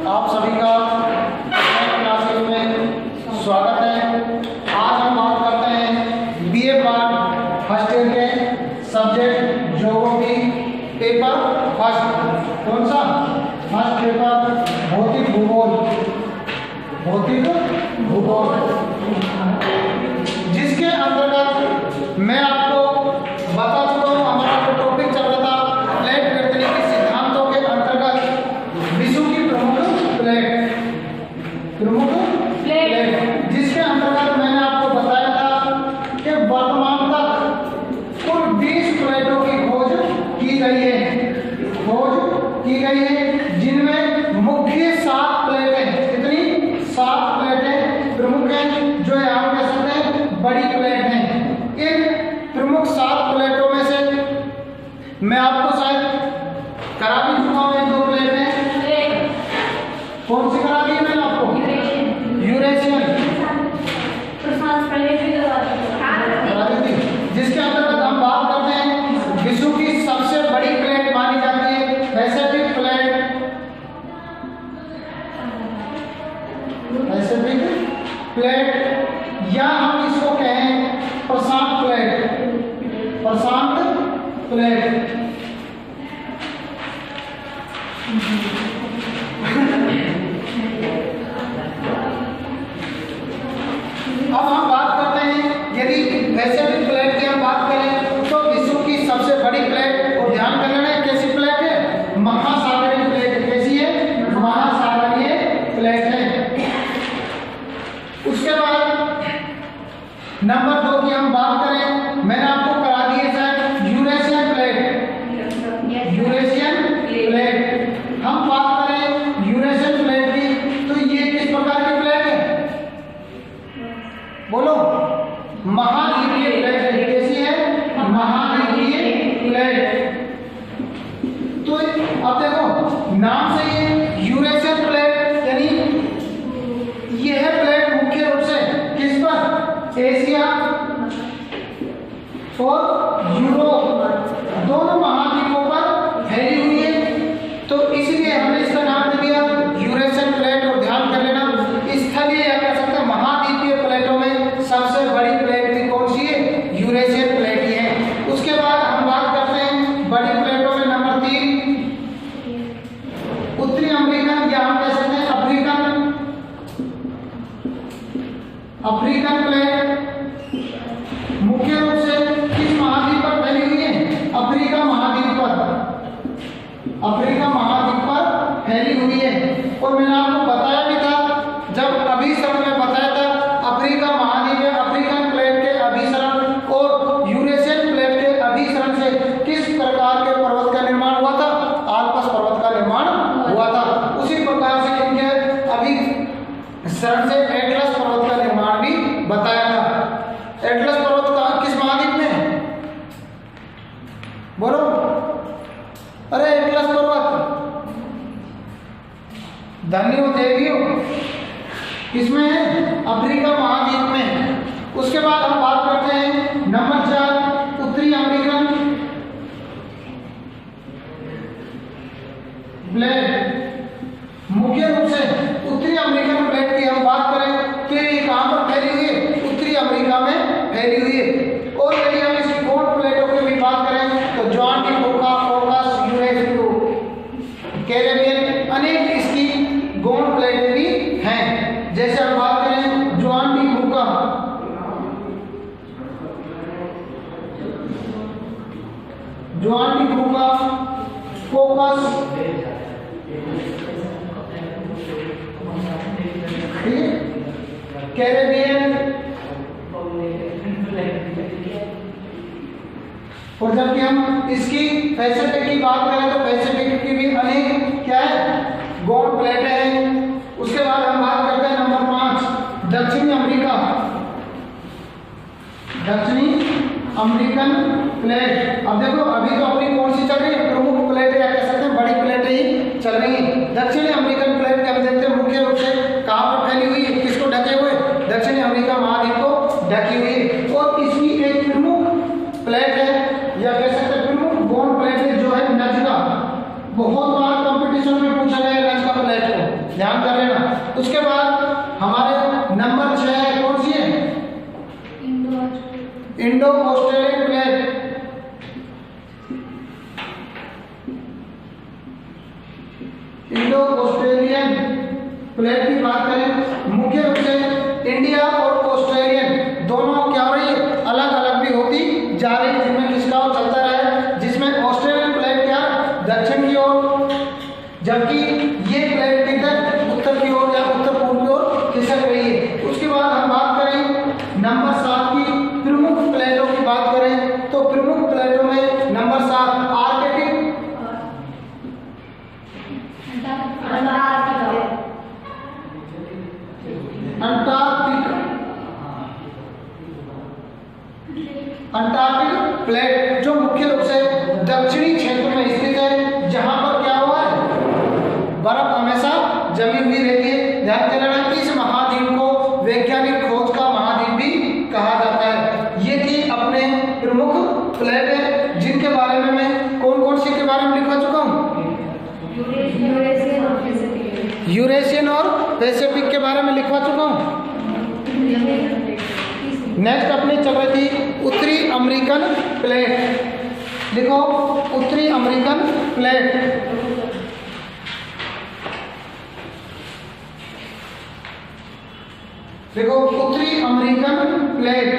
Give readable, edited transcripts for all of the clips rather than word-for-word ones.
आप सभी का क्लासेस में स्वागत है। आज हम बात करते हैं बीए पार्ट फर्स्ट ईयर के सब्जेक्ट ज्योग्राफी पेपर फर्स्ट। कौन सा फर्स्ट पेपर? भौतिक भूगोल। भौतिक भूगोल जिसके अंतर्गत मैं आपको बता चुका हूँ। हमारा जो टॉपिक चल रहा था प्लेट टेक्टोनिक सिद्धांतों के अंतर्गत विश्व की प्रमुख प्लेट जिसके अंतर्गत मैंने आपको बताया था कि वर्तमान तक कुल 20 प्लेटों की खोज की गई है जिनमें मुख्य 7 प्लेटें, कितनी? 7 प्लेटें प्रमुख हैं, जो आप कह सकते हैं बड़ी प्लेट हैं। इन प्रमुख 7 प्लेटों में से मैं आपको शायद करा भी चुका हूं। 2 प्लेटें कौन सी करा दी है मैंने आपको? यूरेशियन जिसके अंतर्गत हम बात करते हैं विश्व की सबसे बड़ी प्लेट मानी जाती है पैसिफिक प्लेट या हम इसको कहें प्रशांत प्लेट। अब हम बात करते हैं, यदि पैसिफिक प्लेट की हम बात करें तो विश्व की सबसे बड़ी प्लेट, और ध्यान कर लेना कैसी प्लेट है? महासागरीय प्लेट। कैसी है? महासागरीय प्लेट है। उसके बाद नंबर 2 की हम बात करें, मैंने आपको करा दी है सर यूरेशियन प्लेट। हम बात करें यूरेशियन प्लेट की तो ये किस प्रकार की प्लेट है? बोलो। महाद्वीपीय प्लेट है। कैसी है? महाद्वीपीय प्लेट। तो अब देखो नाम से ये यूरेशियन प्लेट यानी यह प्लेट मुख्य रूप से किस पर? एशिया और यूरोप दोनों महाद्वीपों पर फैली हुई है। तो इसलिए हमने इसका नाम दे दिया यूरेशियन प्लेट। और ध्यान कर लेना स्थलीय या कह सकते हैं महाद्वीपीय प्लेटों में सबसे बड़ी प्लेट भी कौन सी है? यूरेशियन प्लेट ही है। उसके बाद हम बात करते हैं बड़ी प्लेटों में नंबर 3 उत्तरी अमेरिकन या हम कह सकते हैं अफ्रीकन प्लेट मुख्य रूप से किस महाद्वीप पर फैली हुई है? अफ्रीका महाद्वीप पर फैली हुई है। और मैंने आपको बताया भी था, जब अभिसरण में बताया था अफ्रीका महाद्वीप में अफ्रीकन प्लेट के अभिसरण और यूरेशियन प्लेट के अभिसरण से किस प्रकार के पर्वत का निर्माण हुआ था? आल्प्स पर्वत का निर्माण हुआ था। उसी प्रकार से इनके अभिसरण से एटलस पर्वत का निर्माण भी बताया था। एटलस पर्वत का किस महाद्वीप में? बोलो। अरे एटलस पर्वत धन्यो देवियो किसमें है? अफ्रीका महाद्वीप में। उसके बाद हम बात करते हैं नंबर 4 उत्तरी अमेरिकन प्लेट। मुख्य रूप से उत्तरी अमेरिकन प्लेट की हम बात करें तो ये कहां पर फैली हुई है? उत्तरी अमेरिका में फैली हुई है। और यदि हम इसकी गौण प्लेटों की भी बात करें तो जॉन डी कोका, फोकस, यूरेशियो, कैरेबियन अनेक इसकी गौण प्लेटें भी हैं। जैसे हम बात करें जॉन डी कोका, फोकस, कैरेबियन। और जबकि हम इसकी पैसिफिक की बात करें तो पैसिफिक की भी अनेक क्या है? गौण प्लेटें हैं। उसके बाद हम बात करते हैं नंबर 5 दक्षिणी अमेरिकन प्लेट। अब देखो अभी तो अपनी कौन सी चल रही है? प्रमुख प्लेट या कह सकते हैं बड़ी प्लेटें ही चल रही है। दक्षिणी अमेरिकन प्लेट के हम देखते हैं मुख्य रूप से कहां पर फैली हुई है? किसको ढके हुए? दक्षिणी अमेरिका महाद्वीप को ढकी हुई है। और इसकी एक प्रमुख प्लेट है या कह सकते हैं प्रमुख गौण प्लेट है जो है नजका। बहुत बार कंपटीशन में पूछा गया नजका प्लेट को। इंडो ऑस्ट्रेलियन प्लेट की बात करें, मुख्य रूप से इंडिया और ऑस्ट्रेलियन दोनों क्या हो रही है, अलग अलग भी होती जा रही है, जिनमें किसका चलता रहा है, जिसमें ऑस्ट्रेलियन प्लेट क्या दक्षिण की ओर, जबकि ये प्लेट किधर उत्तर की ओर या उत्तर पूर्व की ओर खिसक रही है। उसके बाद हम बात करें नंबर 7 की, प्रमुख प्लेटों की बात करें तो प्रमुख प्लेटों में नंबर 7 आर्कटिक, अंटार्कटिक प्लेट जो मुख्य रूप से दक्षिणी क्षेत्र में स्थित है, जहां पर क्या हुआ है, बर्फ हमेशा जमी हुई रहती है। ध्यान देना, इस महाद्वीप को वैज्ञानिक खोज का महाद्वीप भी कहा जाता है। ये थी अपने प्रमुख प्लेट है, जिनके बारे में मैं कौन कौन सी के बारे में लिखवा चुका हूँ, यूरेशियन और पैसिफिक के बारे में लिखवा चुका हूँ। नेक्स्ट अपनी चल रही थी उत्तरी अमेरिकन प्लेट, लिखो उत्तरी अमेरिकन प्लेट। देखो उत्तरी अमेरिकन प्लेट,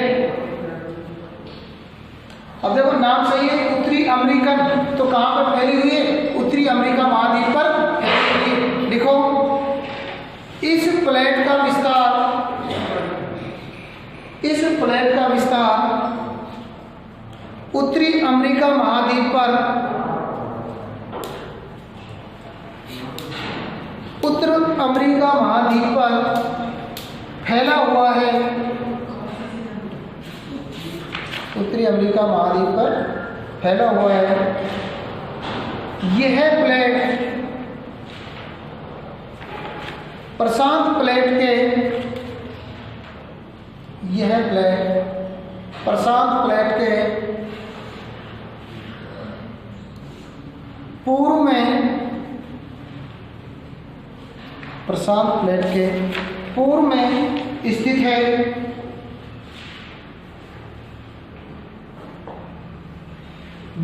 अब देखो नाम सही है उत्तरी अमेरिकन, तो कहां पर फैली हुई है, उत्तरी अमेरिका महाद्वीप पर फैली हुई है। लिखो इस प्लेट का विस्तार, इस प्लेट का विस्तार उत्तरी अमेरिका महाद्वीप पर, उत्तर अमेरिका महाद्वीप पर फैला हुआ है, उत्तरी अमेरिका महाद्वीप पर फैला हुआ है। यह प्लेट प्रशांत प्लेट के, यह प्लेट प्रशांत प्लेट के पूर्व में, प्रशांत प्लेट के पूर्व में स्थित है,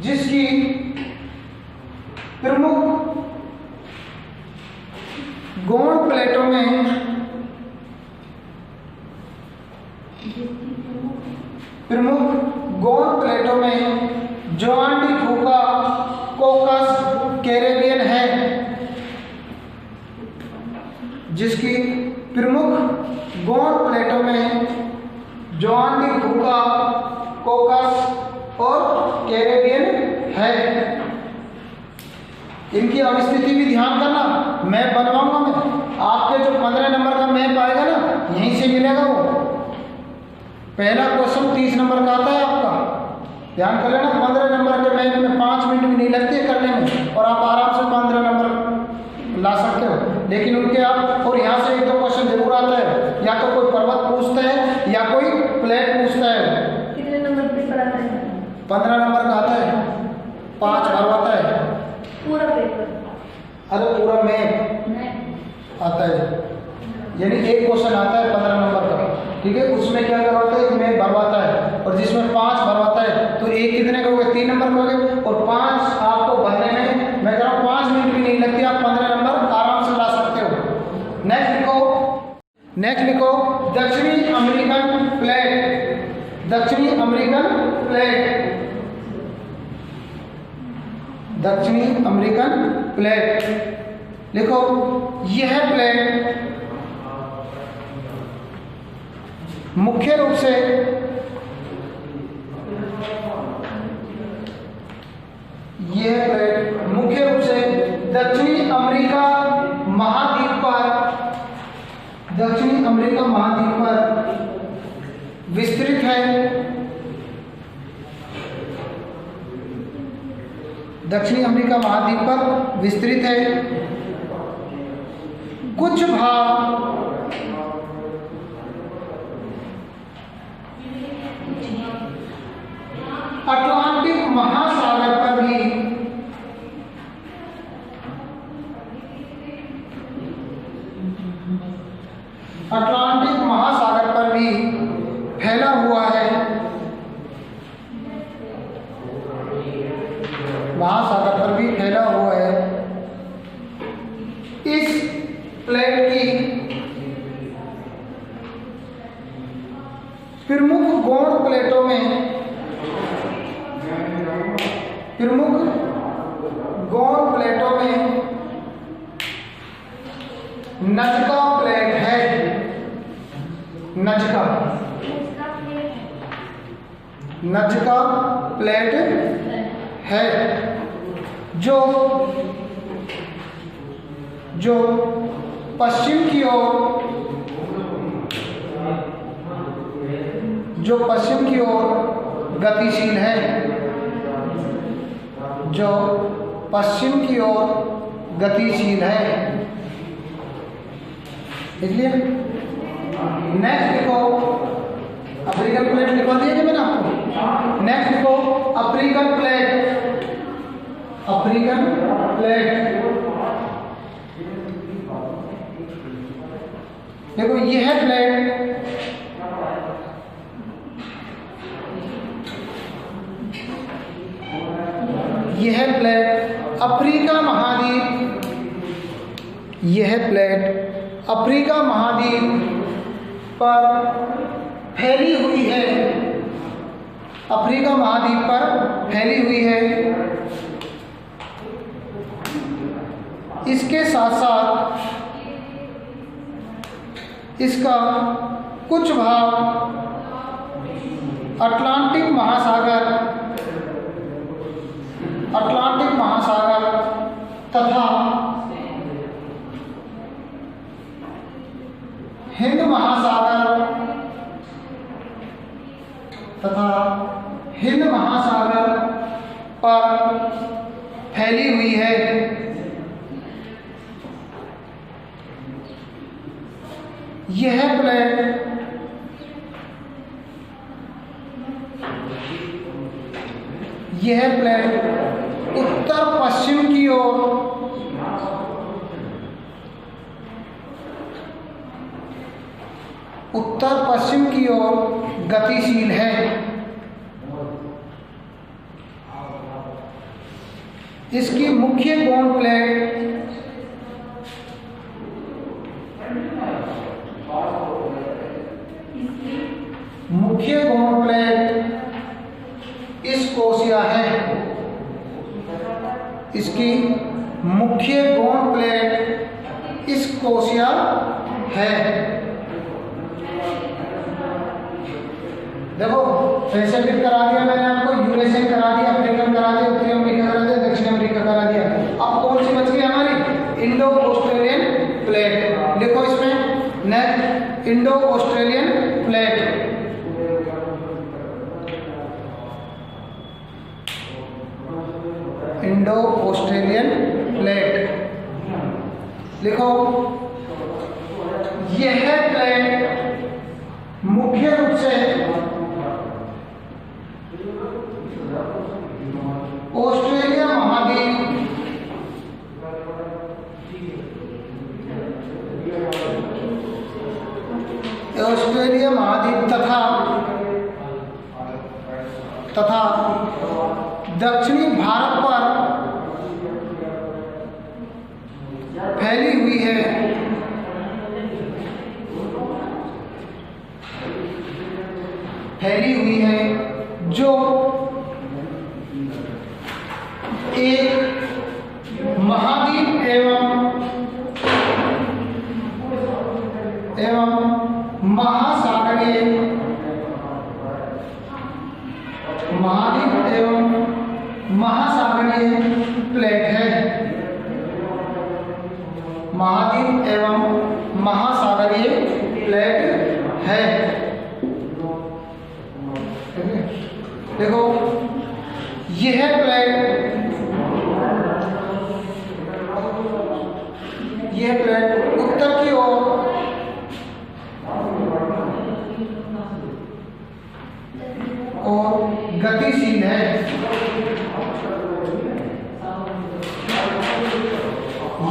जिसकी प्रमुख गौण प्लेटों में, प्रमुख गौण प्लेटों में जुआन डी फूका, कोकस, कैरेबियन है, जिसकी प्रमुख गौण प्लेटों में जुआन डी फूका, कोकस और कैरेबियन है। इनकी अवस्थिति भी ध्यान करना, मैप बनवाऊंगा मैं, आपके जो 15 नंबर का मैप आएगा ना, यहीं से मिलेगा वो। पहला क्वेश्चन 30 नंबर का आता है आपका, ध्यान कर लेना। 15 नंबर के मैप में 5 मिनट भी नहीं लगते करने में, और आप आराम से 15 नंबर ला सकते हो। लेकिन उनके आप, और यहाँ से 1-2 क्वेश्चन जरूर आता है, या तो कोई पर्वत पूछता है या कोई प्लेट पूछता है। कितने नंबर पेपर आता है? 15 नंबर का आता है, 5 भरवाता है पूरा पेपर। अरे पूरा मैप आता है, यानी एक क्वेश्चन आता है 15 नंबर का, ठीक है। उसमें क्या करवाता है, एक मैप भरवाता है, और जिसमें 5 भरवाता है, तो एक कितने का हो गए, 3 नंबर का हो गए। और 5 आपको भरने में मैं कह रहा हूँ 5 मिनट भी नहीं लगती, आप 15 नंबर आराम से ला सकते हो। नेक्स्ट लिखो, नेक्स्ट लिखो दक्षिणी अमेरिकन प्लेट, दक्षिणी अमेरिकन प्लेट, दक्षिणी अमेरिकन प्लेट। लिखो यह प्लेट मुख्य रूप से यह प्लेट मुख्य रूप से दक्षिणी अमेरिका महाद्वीप पर, दक्षिणी अमेरिका महाद्वीप पर विस्तृत है, दक्षिणी अमेरिका महाद्वीप पर विस्तृत है। कुछ भाग अटलांटिक महासागर पर भी, अटलांटिक महासागर पर भी फैला हुआ है, महासागर पर भी फैला हुआ है। प्लेटों में नजका प्लेट है। नजका प्लेट है जो पश्चिम की ओर गतिशील है, जो पश्चिम की ओर गतिशील है। इसलिए नेक्स्ट लिखो, अफ्रीकन प्लेट लिखवा दिया क्या मैंने आपको? नेक्स्ट लिखो अफ्रीकन प्लेट। देखो ये है प्लेट, यह है प्लेट अफ्रीका महाद्वीप, यह है प्लेट अफ्रीका महाद्वीप पर फैली हुई है, अफ्रीका महाद्वीप पर फैली हुई है। इसके साथ साथ इसका कुछ भाग अटलांटिक महासागर तथा हिंद महासागर पर फैली हुई है। यह प्लेट उत्तर पश्चिम की ओर गतिशील है। इसकी मुख्य गौण प्लेट स्कोशिया है। इसकी मुख्य गौण प्लेट स्कोशिया है। देखो पैसिफिक करा दिया मैंने आपको, यूरेशियन करा दिया, अफ्रीकन करा दिया, उत्तरी अमेरिका करा दिया, दक्षिण अमेरिका करा दिया। अब कौन सी बच गई हमारी? Indo Australian plate. लिखो इसमें next Indo Australian plate. Indo Australian plate लिखो। यह प्लेट मुख्य रूप से ऑस्ट्रेलिया महाद्वीप तथा दक्षिणी भारत पर फैली हुई है। जो एक महाद्वीप एवं महासागरीय प्लेट है। महाद्वीप एवं महासागरीय प्लेट है। देखो यह प्लेट उत्तर की ओर गतिशील है।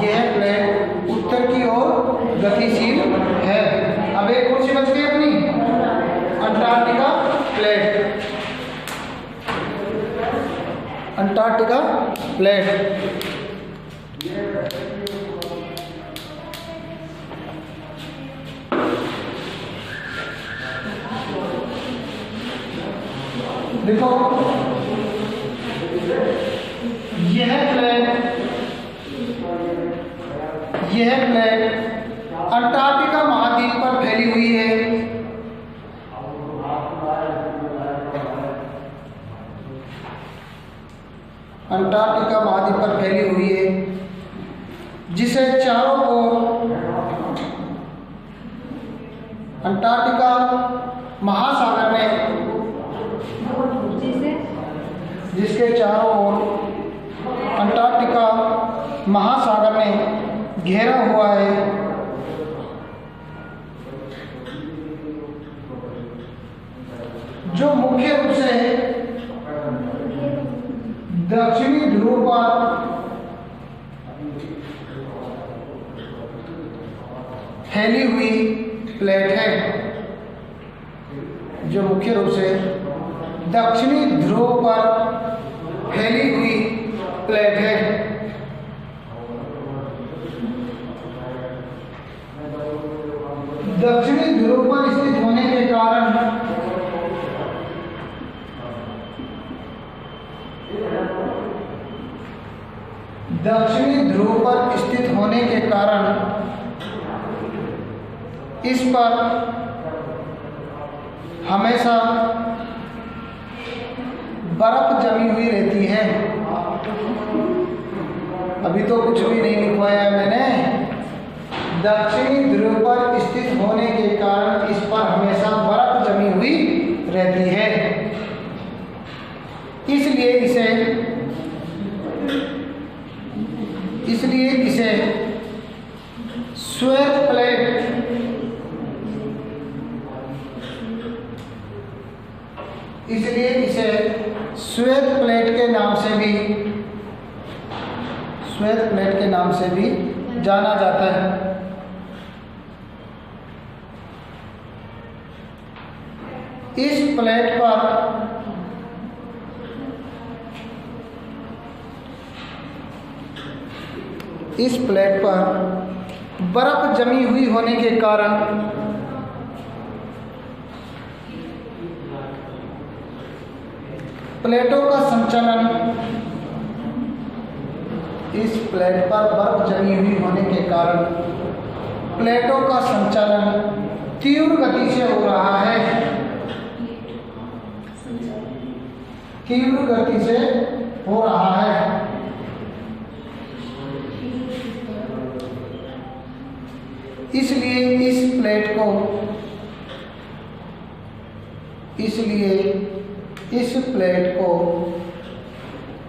यह प्लेट उत्तर की ओर गतिशील है। अब एक कौन सी बच गई अपनी? Antarctica plate. देखो यह प्लेट अंटार्कटिका महाद्वीप पर फैली हुई है। अंटार्कटिका महाद्वीप पर फैली हुई है, जिसे चारों ओर अंटार्कटिका महासागर में, जिसके चारों ओर अंटार्कटिका महासागर में घेरा हुआ है। जो मुख्य रूप से दक्षिणी ध्रुव पर फैली हुई प्लेट है। जो मुख्य रूप से दक्षिणी ध्रुव पर फैली हुई प्लेट है। दक्षिणी ध्रुव पर स्थित होने के कारण इस पर हमेशा बर्फ जमी हुई रहती है। अभी तो कुछ भी नहीं लिखवाया मैंने। दक्षिणी ध्रुव पर स्थित होने के कारण इस पर हमेशा बर्फ जमी हुई रहती है, इसलिए इसे श्वेत प्लेट के नाम से भी जाना जाता है। इस प्लेट पर बर्फ जमी हुई होने के कारण प्लेटों का संचालन इस प्लेट पर बर्फ जमी हुई होने के कारण प्लेटों का संचालन तीव्र गति से हो रहा है। तीव्र गति से हो रहा है। इसलिए इस प्लेट को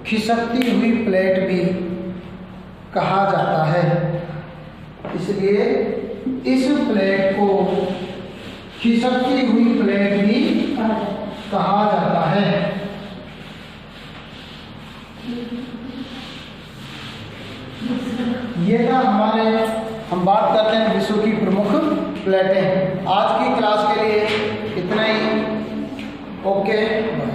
खिसकती हुई प्लेट भी कहा जाता है। इसलिए इस प्लेट को खिसकती हुई प्लेट भी कहा जाता है। ये था हम बात करते हैं विश्व की प्रमुख प्लेटें। आज की क्लास के लिए इतना ही। Okay bye.